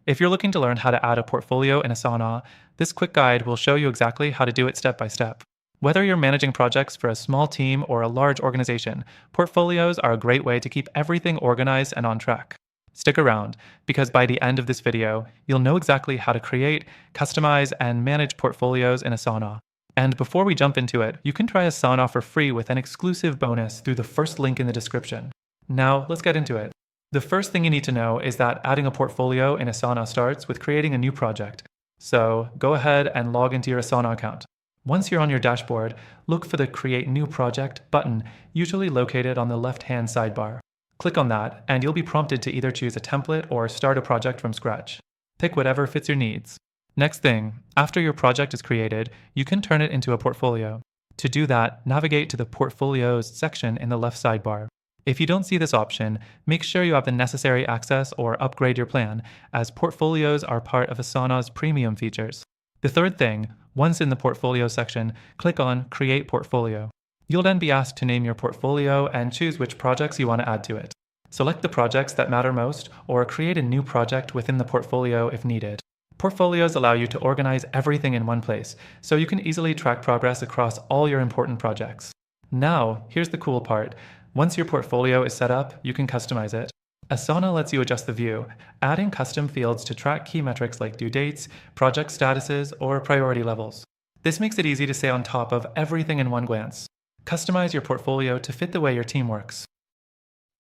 If you're looking to learn how to add a portfolio in Asana, this quick guide will show you exactly how to do it step by step. Whether you're managing projects for a small team or a large organization, portfolios are a great way to keep everything organized and on track. Stick around, because by the end of this video, you'll know exactly how to create, customize, and manage portfolios in Asana. And before we jump into it, you can try Asana for free with an exclusive bonus through the first link in the description. Now, let's get into it. The first thing you need to know is that adding a portfolio in Asana starts with creating a new project. So go ahead and log into your Asana account. Once you're on your dashboard, look for the Create New Project button, usually located on the left-hand sidebar. Click on that, and you'll be prompted to either choose a template or start a project from scratch. Pick whatever fits your needs. Next thing, after your project is created, you can turn it into a portfolio. To do that, navigate to the Portfolios section in the left sidebar. If you don't see this option, make sure you have the necessary access or upgrade your plan, as portfolios are part of Asana's premium features. The third thing, once in the Portfolio section, click on Create Portfolio. You'll then be asked to name your portfolio and choose which projects you want to add to it. Select the projects that matter most, or create a new project within the portfolio if needed. Portfolios allow you to organize everything in one place, so you can easily track progress across all your important projects. Now, here's the cool part. Once your portfolio is set up, you can customize it. Asana lets you adjust the view, adding custom fields to track key metrics like due dates, project statuses, or priority levels. This makes it easy to stay on top of everything in one glance. Customize your portfolio to fit the way your team works.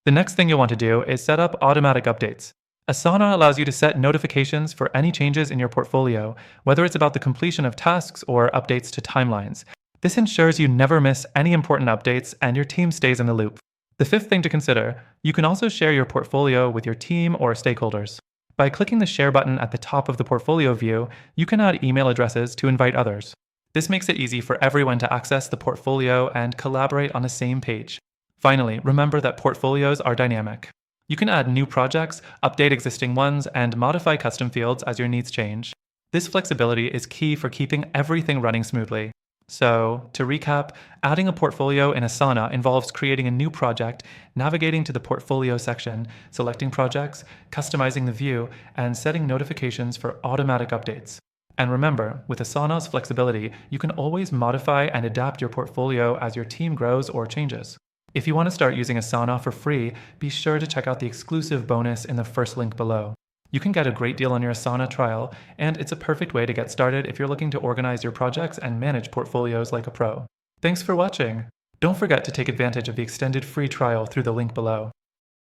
The next thing you'll want to do is set up automatic updates. Asana allows you to set notifications for any changes in your portfolio, whether it's about the completion of tasks or updates to timelines. This ensures you never miss any important updates and your team stays in the loop. The fifth thing to consider, you can also share your portfolio with your team or stakeholders. By clicking the Share button at the top of the portfolio view, you can add email addresses to invite others. This makes it easy for everyone to access the portfolio and collaborate on the same page. Finally, remember that portfolios are dynamic. You can add new projects, update existing ones, and modify custom fields as your needs change. This flexibility is key for keeping everything running smoothly. So, to recap, adding a portfolio in Asana involves creating a new project, navigating to the portfolio section, selecting projects, customizing the view, and setting notifications for automatic updates. And remember, with Asana's flexibility, you can always modify and adapt your portfolio as your team grows or changes. If you want to start using Asana for free, be sure to check out the exclusive bonus in the first link below. You can get a great deal on your Asana trial, and it's a perfect way to get started if you're looking to organize your projects and manage portfolios like a pro. Thanks for watching! Don't forget to take advantage of the extended free trial through the link below.